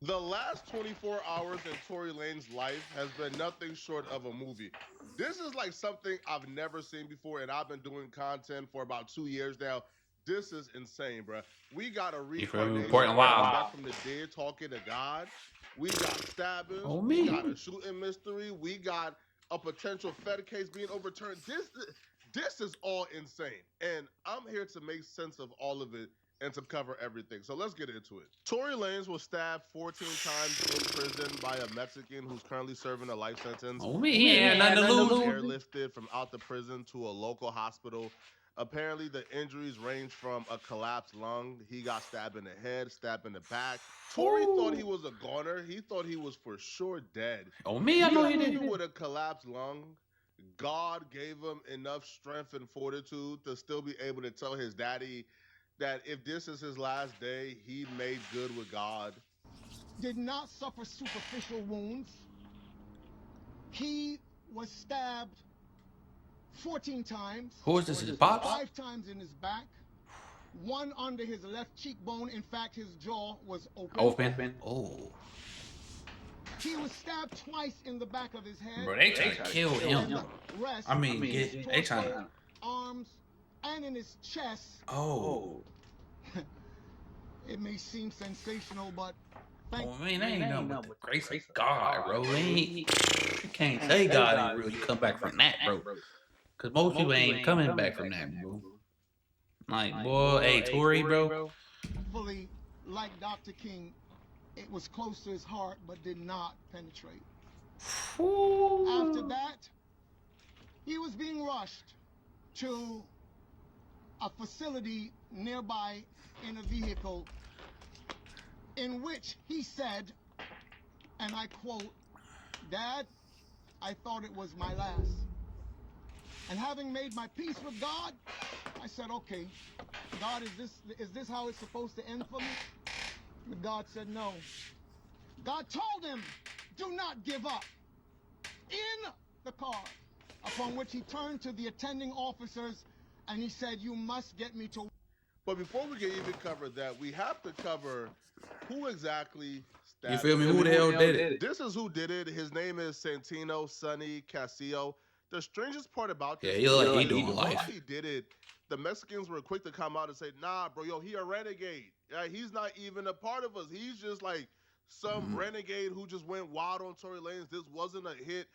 The last 24 hours in Tory Lane's life has been nothing short of a movie. This is like something I've never seen before, and I've been doing content for about 2 years now. This is insane, bro. We got a You feel me? reincarnation Important of the Wild. back from the dead talking to God. We got stabbings. Oh We got me. a shooting mystery. We got a potential Fed case being overturned. This is all insane, and I'm here to make sense of all of it and to cover everything. So let's get into it. Tory Lanez was stabbed 14 times in prison by a Mexican who's currently serving a life sentence. Oh me. He He ain't had nothing to was lose. airlifted from out the prison to a local hospital. Apparently, the injuries range from a collapsed lung. He got stabbed in the head, stabbed in the back. Tory thought he Ooh. was a goner. He thought he was for sure dead. Oh me. I know Yet, he even did. with a collapsed lung, God gave him enough strength and fortitude to still be able to tell his daddy that if this is his last day, he made good with God. Did not suffer superficial wounds. He was stabbed 14 times, Who is this? His pops? 5 times in his back, one under his left cheekbone. In fact, his jaw was open. Open. Oh. He was stabbed twice in the back of his head. Bro, they trying to kill And him. the rest, I mean, they trying torso, to. arms, and in his chest. Oh. It may seem sensational, but thank Oh man, that ain't nothing but the grace of God, bro. You can't say God ain't real. You come back from that, bro. Cause most people ain't coming back from that, bro. Like, boy, hey, Tory, bro. fully, like Dr. King, it was close to his heart but did not penetrate. After that, he was being rushed to a facility nearby in a vehicle in which he said, and I quote, "Dad, I thought it was my last." And having made my peace with God, I said, "Okay, God, is this how it's supposed to end for me?" But God said no. God told him, "Do not give up." In the car, upon which he turned to the attending officers and he said, "You must get me to." But before we can even cover that, we have to cover who exactly You stabbed feel me? Tory. Who the hell did it? This is who did it. His name is Santino Sonny Castillo. The strangest part about Yeah, this he look like he is doing once life. he did it, the Mexicans were quick to come out and say, "Nah, bro, yo, he a renegade. He's not even a part of us. He's just like some renegade who just went wild on Tory Lanez. This wasn't a hit."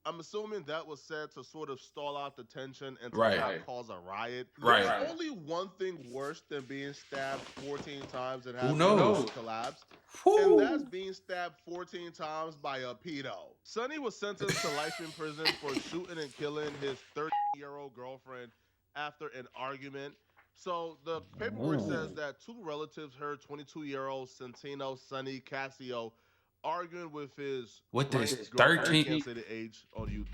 I'm assuming that was said to sort of stall out the tension and to not cause a riot. Right. There's only one thing worse than being stabbed 14 times and Who having your knows? lung collapse, and that's Whew. being stabbed 14 times by a pedo. Sonny was sentenced to life in prison for shooting and killing his 30-year-old girlfriend after an argument. So the paperwork says Ooh. that two relatives heard 22-year-old Santino Sonny Casio arguing with his What blank this girlfriend. I 13? can't say the age on YouTube.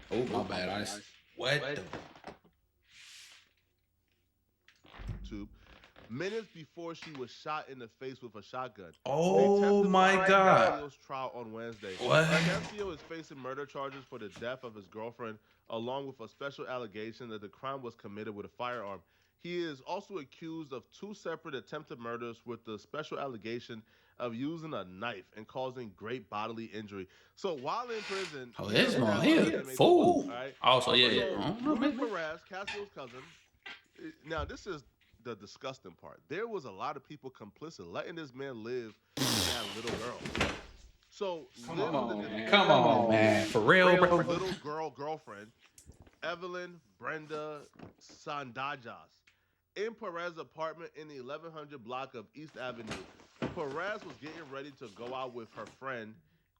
Oh my bad. What the? Minutes before she was shot in the face with a shotgun. Oh my God. Casio's trial on Wednesday. What? Casio is facing murder charges for the death of his girlfriend, along with a special allegation that the crime was committed with a firearm. He is also accused of two separate attempted murders with the special allegation of using a knife and causing great bodily injury. So while in prison, Oh, he this doesn't man, have he much a to make of. fool. All right. Also, yeah. So I don't know, Ruben man. Perez, Casio's cousin. Now this is the disgusting part. There was a lot of people complicit letting this man live and have little girls. So Come on, man. Come on, man. For real, bro. little girlfriend, Evelyn Brenda Sandajas, in Perez's apartment in the 1100 block of East Avenue. Perez was getting ready to go out with her friend,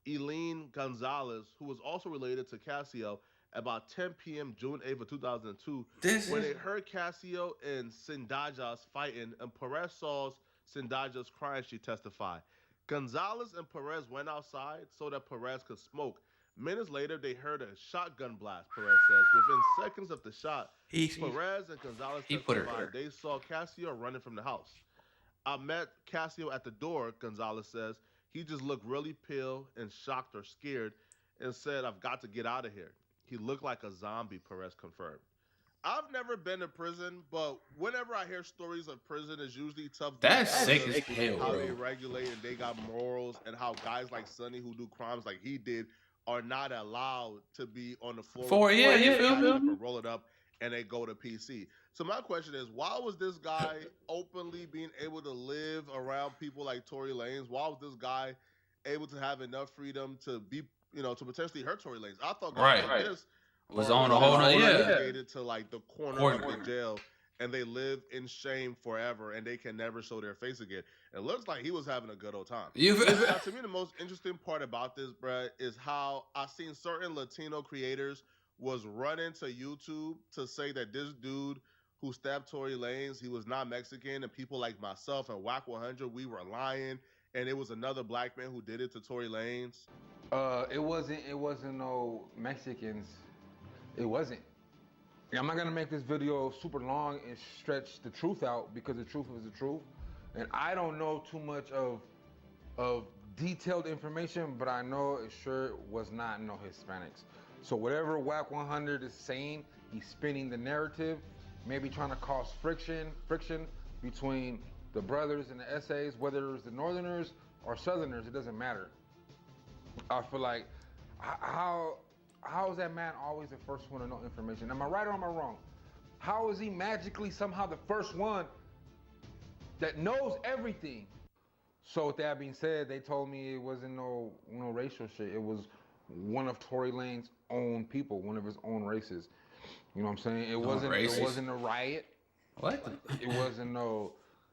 Eileen Gonzalez, who was also related to Casio, about 10 p.m. June 8th of 2002, when they heard Casio and Sindajas fighting, and Perez saw Sindajas crying, she testified. Gonzalez and Perez went outside so that Perez could smoke. Minutes later, they heard a shotgun blast, Perez says. Within seconds of the shot, He Perez and Gonzalez he put her testified they saw Casio running from the house. I met Casio at the door, Gonzalez says. He just looked really pale and shocked or scared and said, "I've got to get out of here." He looked like a zombie, Perez confirmed. I've never been to prison, but whenever I hear stories of prison, it's usually tough That's because sick as hell, how they bro. regulate and they got morals, and how guys like Sonny who do crimes like he did are not allowed to be on the floor with For the yeah, police. you They feel pack it up me? and roll it up, and they go to PC. So my question is, why was this guy openly being able to live around people like Tory Lanez? Why was this guy able to have enough freedom to be, to potentially hurt Tory Lanez? I thought guys Right. like this Was are on a whole nother relegated to like the corner of the Corner. jail, and they live in shame forever, and they can never show their face again. It looks like he was having a good old time. You feel Now, to me, the most interesting part about this, bruh, is how I've seen certain Latino creators was running to YouTube to say that this dude who stabbed Tory Lanez, he was not Mexican, and people like myself and Whack 100, we were lying, and it was another black man who did it to Tory Lanez. It wasn't no Mexicans. It wasn't. I'm not gonna make this video super long and stretch the truth out, because the truth is the truth. And I don't know too much of detailed information, but I know it sure was not no Hispanics. So whatever Whack 100 is saying, he's spinning the narrative, maybe trying to cause friction between the brothers and the essays, whether it's the Northerners or Southerners, it doesn't matter. I feel like, how is that man always the first one to know information? Am I right or am I wrong? How is he magically somehow the first one that knows everything? So with that being said, they told me it wasn't no racial shit. It was one of Tory Lanez's own people, one of his own races. You know what I'm saying? It wasn't a riot. What? It wasn't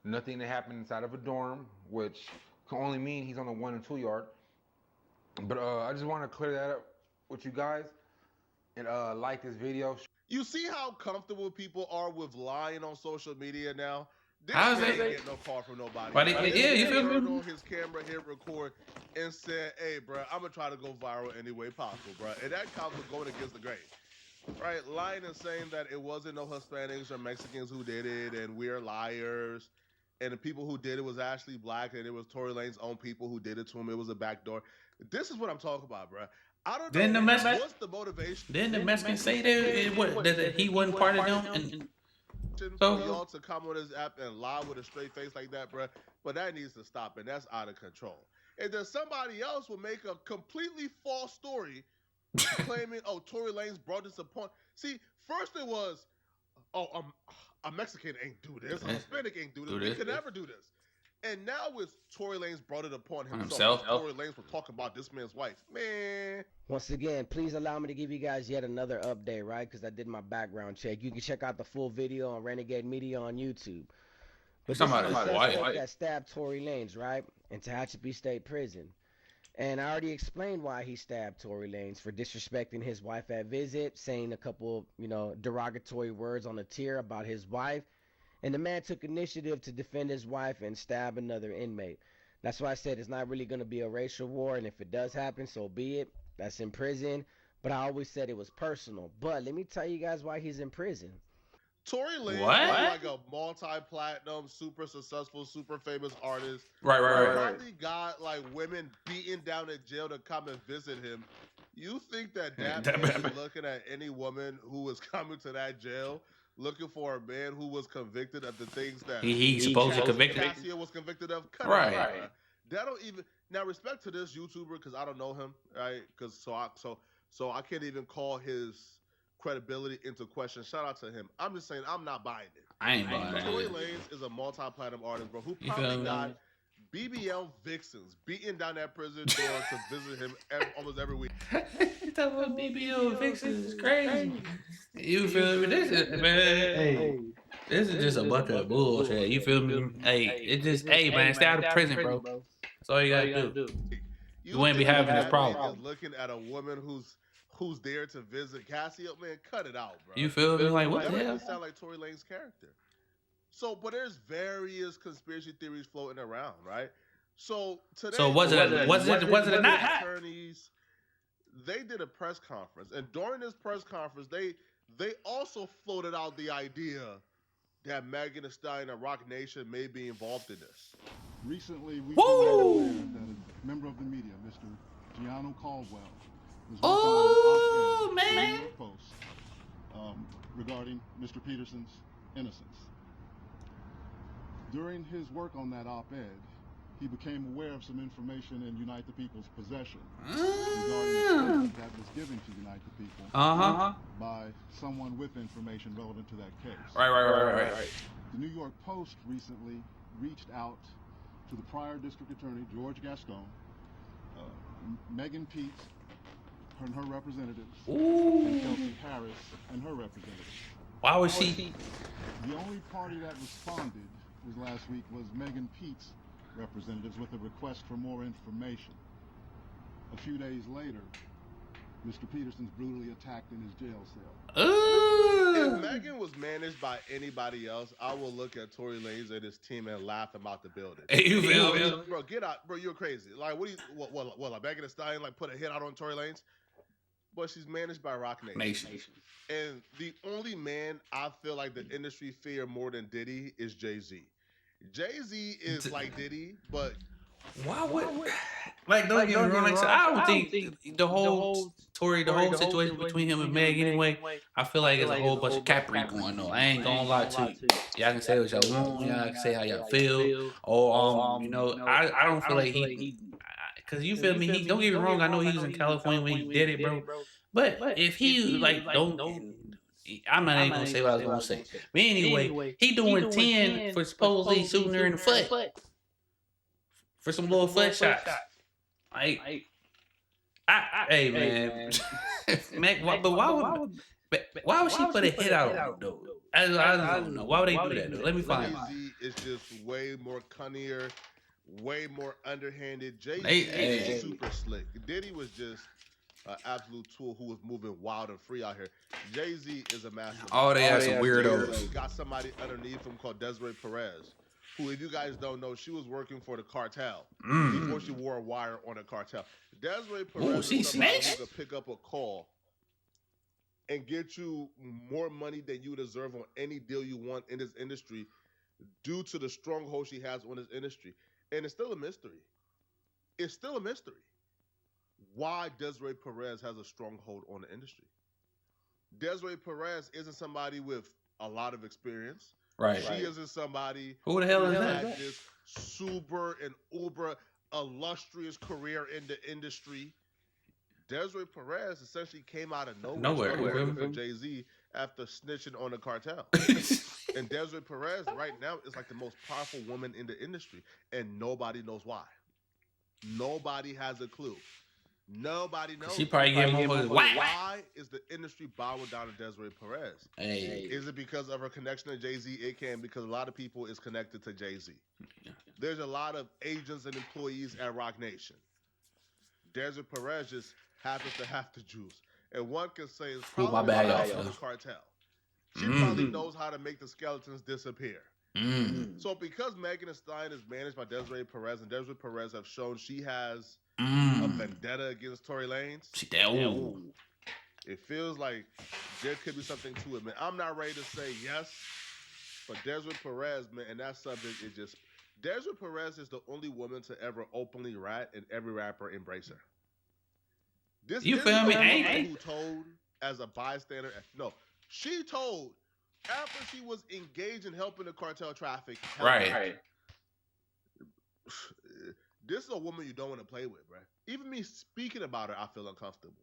nothing that happened inside of a dorm, which can only mean he's on the 1 and 2 yard. But I just want to clear that up with you guys, and like this video. You see how comfortable people are with lying on social media now? This How's man that? ain't get no call from nobody. But yeah, you feel turned me? on his camera, hit record, and said, "Hey, bro, I'm gonna try to go viral any way possible, bro." And that counts for going against the grain, right? Lying and saying that it wasn't no Hispanics or Mexicans who did it, and we're liars, and the people who did it was actually black, and it was Tory Lanez's own people who did it to him. It was a backdoor. This is what I'm talking about, bro. I don't Didn't know the Mexican- what's the motivation. Didn't the Mexicans say that he wasn't part of them? And For y'all to come on this app and lie with a straight face like that, bro, but that needs to stop, and that's out of control. And then somebody else will make a completely false story claiming, "Oh, Tory Lanez brought this upon." See, first it was, "Oh, a Mexican ain't do this, a Hispanic ain't do this, we could never do this." And now with Tory Lanez brought it upon himself. Tory Lanez was talking about this man's wife. Man. Once again, please allow me to give you guys yet another update, right? Because I did my background check. You can check out the full video on Renegade Media on YouTube. But this is the suspect that stabbed Tory Lanez, right? In Tehachapi State Prison. And I already explained why he stabbed Tory Lanez, for disrespecting his wife at visit, saying a couple, derogatory words on a tier about his wife. And the man took initiative to defend his wife and stab another inmate. That's why I said it's not really going to be a racial war, and if it does happen, so be it. That's in prison. But I always said it was personal. But let me tell you guys why he's in prison. Tory Lanez is like a multi-platinum, super successful, super famous artist. Right. Probably got like women beaten down in jail to come and visit him. You think that man is looking at any woman who was coming to that jail, looking for a man who was convicted of the things that he supposedly convicted? Cassia was convicted of? Right. That don't even. Now, respect to this YouTuber, because I don't know him, right? Because so I can't even call his credibility into question. Shout out to him. I'm just saying, I'm not buying it. I ain't buying it. Tory Lanez is a multi-platinum artist, bro, who probably got BBL vixens beating down that prison door to visit him almost every week. You talking about BBL vixens is crazy. You feel me? This is, man. This is just a bucket of bullshit. You feel me? Hey, man, stay out of prison, bro. That's all you gotta do. You wouldn't be having this problem. Is looking at a woman who's there to visit Cassio, man, cut it out, bro. You feel me? Like, what the hell? That sound like Tory Lanez's character. So, but there's various conspiracy theories floating around, right? So today, was it or not? Attorneys, they did a press conference, and during this press conference, they also floated out the idea that Megan Thee Stallion and Rock Nation may be involved in this. Recently, we've been aware that a member of the media, Mr. Gianno Caldwell, was working on an op-ed for the New York Post, regarding Mr. Peterson's innocence. During his work on that op-ed, he became aware of some information in Unite the People's possession regarding a statement that was given to Unite the People by someone with information relevant to that case. Right. The New York Post recently reached out to the prior district attorney, George Gascon, Megan Pete and her representatives, and Kelsey Harris and her representatives. Why was she? The only party that responded last week was Megan Pete's representatives with a request for more information. A few days later, Mr. Peterson's brutally attacked in his jail cell. If Megan was managed by anybody else, I will look at Tory Lanez and his team and laugh about the building. Bro, get out, bro. You're crazy. Like, what? Like Megan Thee Stallion like put a hit out on Tory Lanez? But she's managed by Rock Nation. And the only man I feel like the industry fear more than Diddy is Jay-Z. Jay-Z is like Diddy, but why would like don't get me wrong? I don't think the whole Tory, the whole situation between him and Meg anyway. I feel like there's a whole bunch of capery going on. I ain't gonna lie to you. Y'all can say what y'all want. Y'all can say how y'all feel. Or you know, I don't feel like he. Cause you feel me? He don't get me wrong. I know he was in California when he did it, bro. But if he like don't. I'm not even gonna say what I was gonna say. But anyway, he doing 10 for supposedly shooting her in the foot for some little foot shots. Like, hey man, but why would she put a hit out on him though? I don't know. Why would they do that though? Let me find out. Jay-Z is just way more cunnier, way more underhanded. Jay-Z is super slick. Diddy was just absolute tool who was moving wild and free out here. Jay-Z is a master. Oh, they have some weirdos. Jay-Z got somebody underneath him called Desiree Perez, who, if you guys don't know, she was working for the cartel before she wore a wire on a cartel. Desiree Perez is somebody who could pick up a call and get you more money than you deserve on any deal you want in this industry due to the stronghold she has on this industry. And it's still a mystery. It's still a mystery why Desiree Perez has a stronghold on the industry. Desiree Perez isn't somebody with a lot of experience. Right. She isn't somebody who the hell is that? That? This super and uber illustrious career in the industry. Desiree Perez essentially came out of nowhere from Jay-Z after snitching on the cartel. And Desiree Perez right now is like the most powerful woman in the industry, and nobody knows why. Nobody has a clue. Nobody knows. She probably get more. Why is the industry bowing down to Desiree Perez? Hey. Is it because of her connection to Jay-Z? It can, because a lot of people is connected to Jay-Z. There's a lot of agents and employees at Rock Nation. Desiree Perez just happens to have the juice. And one can say it's probably the cartel. She probably knows how to make the skeletons disappear. So because Megan Thee Stallion is managed by Desiree Perez, and Desiree Perez have shown she has a vendetta against Tory Lanez, it feels like there could be something to it, man. I'm not ready to say yes, but Desiree Perez, man, and that subject is just... Desiree Perez is the only woman to ever openly rat, and every rapper embrace her. This you feel me? Who told as a bystander? No, she told after she was engaged in helping the cartel traffic. Right. This is a woman you don't want to play with, bro. Even me speaking about her, I feel uncomfortable.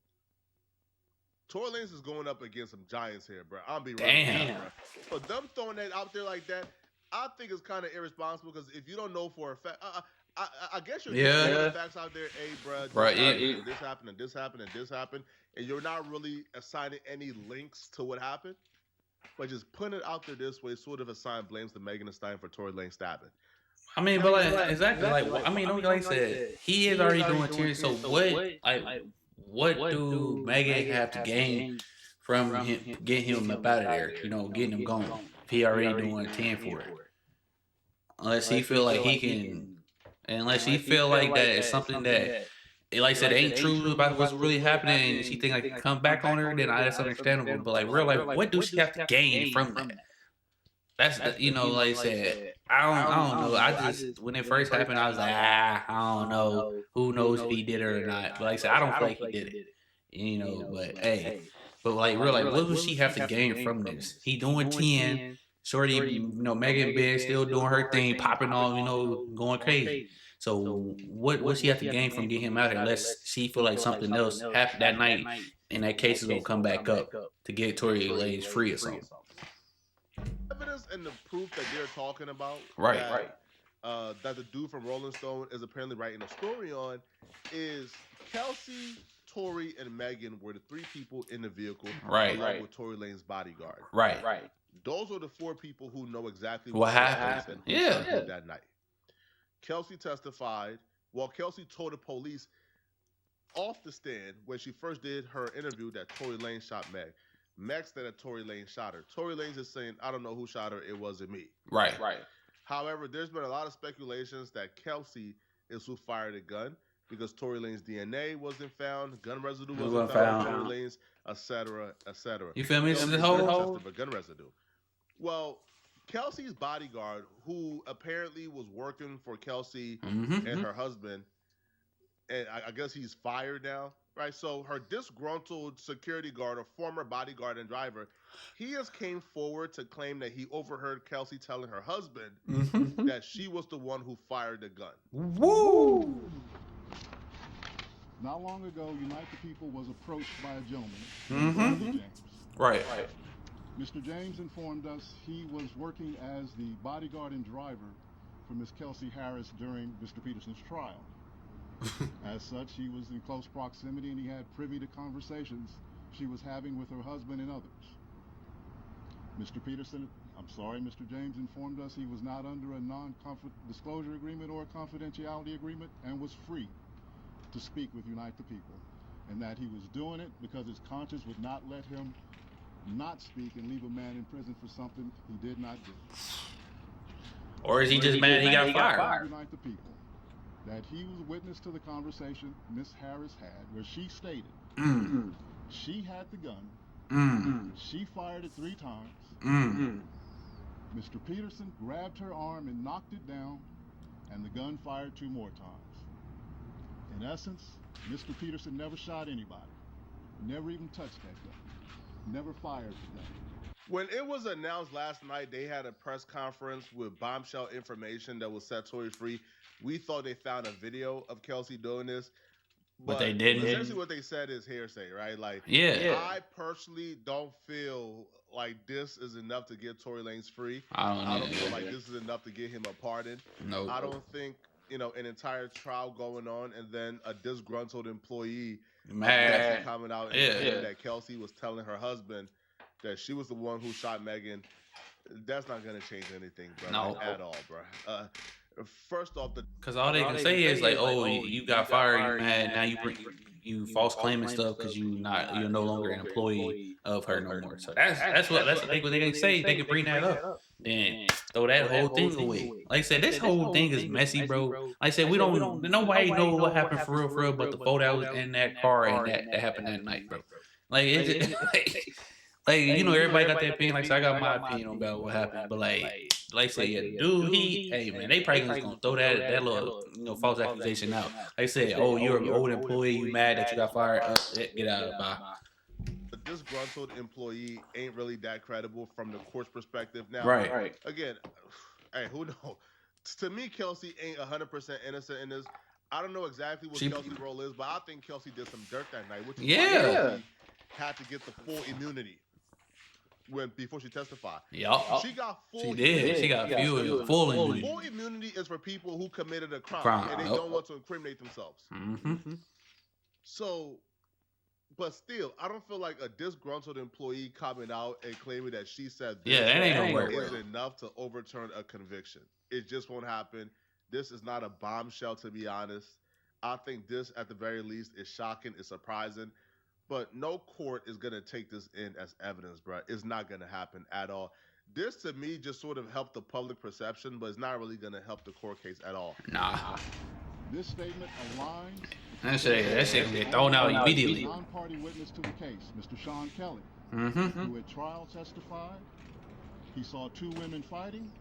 Tory Lanez is going up against some giants here, bro. I'm be real, bro. But them throwing that out there like that, I think it's kind of irresponsible, because if you don't know for a fact, I guess you're throwing facts out there. Hey, bro, this happened and this happened and this happened, and you're not really assigning any links to what happened, but just putting it out there this way sort of assign blames to Megan Thee Stallion for Tory Lanez stabbing. I mean, but like exactly, like I mean, like I said, he is already doing tears. So what do Megan have to gain from him getting him up out of there? You know, getting him going. If he already doing 10 for it, unless he feel like he can, unless he feel like that is something that, like I said, ain't true about what's really happening, and she think like come back on her, then that's understandable. But like real life, what do she have to gain from that? That's the, you know, like I said, I don't know. I just, when it first happened, I was like, I don't know. Who knows if he did it or not? But like I said, I don't feel like he did it. You know, but hey, But like, real, like, what would she have to gain from this? He doing 10. Shorty, you know, Megan Big still doing her thing, popping off, you know, going crazy. So what she have to gain from getting him out here unless she feel like something else happened that night and that case is gonna come back up to get Tory Lanez free or something. Evidence and the proof that they're talking about, Right. That the dude from Rolling Stone is apparently writing a story on, is Kelsey, Tory, and Megan were the 3 people in the vehicle, along with Tory Lanez's bodyguard. Right. Those are the 4 people who know exactly what happened. That night. Kelsey testified. Well, Kelsey told the police off the stand when she first did her interview that Tory Lanez shot Meg. Meg said that Tory Lanez shot her. Tory Lanez is saying, I don't know who shot her. It wasn't me. Right. However, there's been a lot of speculations that Kelsey is who fired the gun because Tory Lanez's DNA wasn't found, gun residue wasn't found, Tory Lanez, etc., etc. You feel me? This is the whole gun residue. Well, Kelsey's bodyguard, who apparently was working for Kelsey and her husband, and I guess he's fired now, right? So her disgruntled security guard, or former bodyguard and driver, he has came forward to claim that he overheard Kelsey telling her husband that she was the one who fired the gun. Woo! Not long ago, Unite the People was approached by a gentleman, James. Right. Mr. James informed us he was working as the bodyguard and driver for Miss Kelsey Harris during Mr. Peterson's trial. As such, he was in close proximity and he had privy to conversations she was having with her husband and others. Mr. James informed us he was not under a non-disclosure agreement or a confidentiality agreement and was free to speak with Unite the People, and that he was doing it because his conscience would not let him not speak and leave a man in prison for something he did not do. Or is he just mad he got fired? Unite the People that he was a witness to the conversation Miss Harris had, where she stated she had the gun, she fired it 3 times, Mr. Peterson grabbed her arm and knocked it down, and the gun fired 2 more times. In essence, Mr. Peterson never shot anybody, never even touched that gun, never fired the gun. When it was announced last night, they had a press conference with bombshell information that will set Tory free. We thought they found a video of Kelsey doing this, but they didn't. Essentially, what they said is hearsay, right? Like, I personally don't feel like this is enough to get Tory Lanez free. I don't feel like this is enough to get him a pardon. No, I don't think, you know, an entire trial going on and then a disgruntled employee coming out and saying that Kelsey was telling her husband that she was the one who shot Megan. That's not gonna change anything, bro, at all, bro. First off, because all they can say is like, "Oh, you got fired, you mad? Now you false claiming stuff because you're no longer an employee of her no more." So that's what they can say. They can bring that up, then throw that whole thing away. Like I said, this whole thing is messy, bro. Like I said, nobody know what happened for real, but the photo that was in that car and that happened that night, bro. Like it's like you know, everybody got their opinion. Like so I got my opinion about what happened, but like I said, dude, hey man, they probably just gonna throw that little false accusation out. Like I said, oh, you're an old employee, you mad that you got fired? Get out of it, bye. A disgruntled employee ain't really that credible from the court's perspective. Now, again, hey, who knows? To me, Kelsey ain't 100% innocent in this. I don't know exactly what Kelsey's role is, but I think Kelsey did some dirt that night, which is why Kelsey had to get the full immunity before she testified. Yeah, she got full. She did. She got full immunity. Full immunity is for people who committed a crime and they don't want to incriminate themselves. So, but still, I don't feel like a disgruntled employee coming out and claiming that she said this that ain't gonna work is enough to overturn a conviction. It just won't happen. This is not a bombshell, to be honest. I think this, at the very least, is shocking. It's surprising. But no court is going to take this in as evidence, bro. It's not going to happen at all. This, to me, just sort of helped the public perception, but it's not really going to help the court case at all. Nah. This statement aligns. That shit can get thrown out immediately. Non-party witness to the case, Mr. Sean Kelly, who at trial testified he saw 2 women fighting,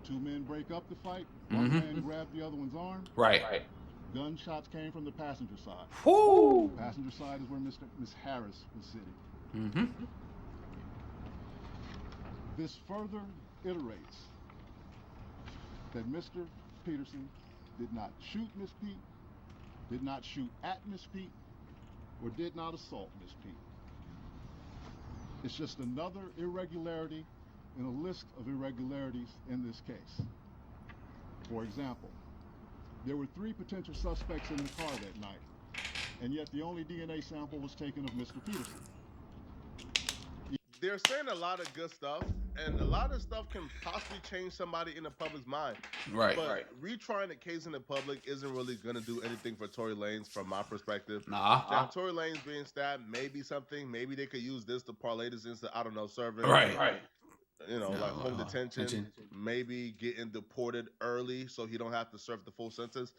2 men break up the fight, one man grabbed the other one's arm. Right. Gunshots came from the passenger side. Woo! The passenger side is where Miss Harris was sitting. Mm-hmm. This further iterates that Mr. Peterson did not shoot Miss Pete, did not shoot at Miss Pete, or did not assault Miss Pete. It's just another irregularity in a list of irregularities in this case. For example, there were 3 potential suspects in the car that night, and yet the only DNA sample was taken of Mr. Peterson. They're saying a lot of good stuff, and a lot of stuff can possibly change somebody in the public's mind. Right. But retrying the case in the public isn't really going to do anything for Tory Lanez from my perspective. Nah. Now, Tory Lanez being stabbed, maybe something. Maybe they could use this to parlay this into, I don't know, serving. Right. You know, like home detention. Maybe getting deported early so he don't have to serve the full sentence.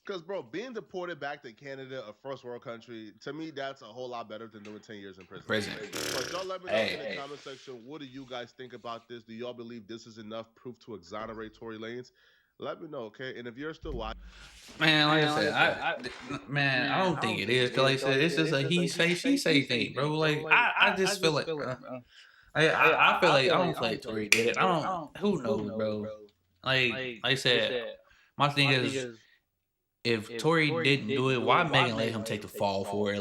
Because, bro, being deported back to Canada, a first world country, to me, that's a whole lot better than doing 10 years in prison. But y'all let me know in the comment section, what do you guys think about this? Do y'all believe this is enough proof to exonerate Tory Lanez? Let me know, okay? And if you're still watching... Man, like I said, I don't think it is. Because like I said, it's just a he say, she say thing, bro. Like, I just feel like... I feel like, I don't feel like Tory did it. Who knows, bro? Like I said, my thing is... If Tory didn't do it, why Megan let him take the fall for it?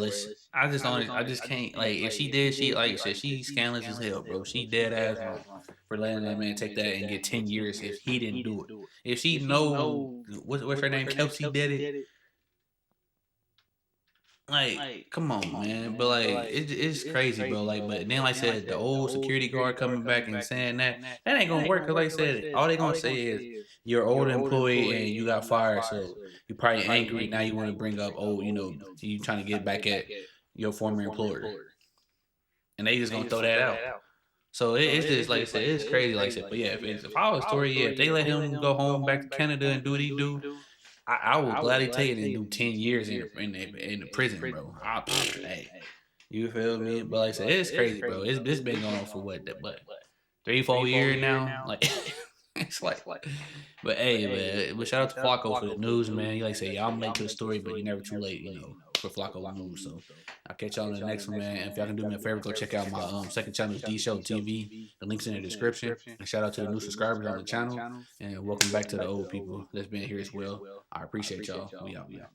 I just can't. Like, if she did, she, like you said, she's scandalous as hell, bro. She dead ass wrong for letting that man take that and get 10 years if he didn't do it. If she know, what's her name, Kelsey did it. Like, come on, man. But like, it's crazy, bro. Like, but then, like I said, the old security guard coming back and saying that ain't gonna work. Cause like I said, all they gonna say is you're an old employee and you got fired, so you're probably angry. Now you want to bring up, you trying to get back at your former employer, and they just gonna throw that out. So it's just like I said, it's crazy. Like I said, but yeah, if I was Tory, if they let him go home back to Canada and do what he do. I would gladly take it and do 10 years in the prison, bro. Hey, you feel me? But like I said, it's crazy, bro. It's been going on for what 3-4 years now. Like it's like, but hey, man. But shout out to Flacco for the news, man. Like I say, y'all late to the story, but you're never too late, for Flacco news. So I'll catch y'all in the next one, man. And if y'all can do me a favor, go check out my second channel, d.sheltontv. The link's in the description. And shout out to the new subscribers on the channel. And welcome back to the old people that's been here as well. I appreciate y'all. We out, man.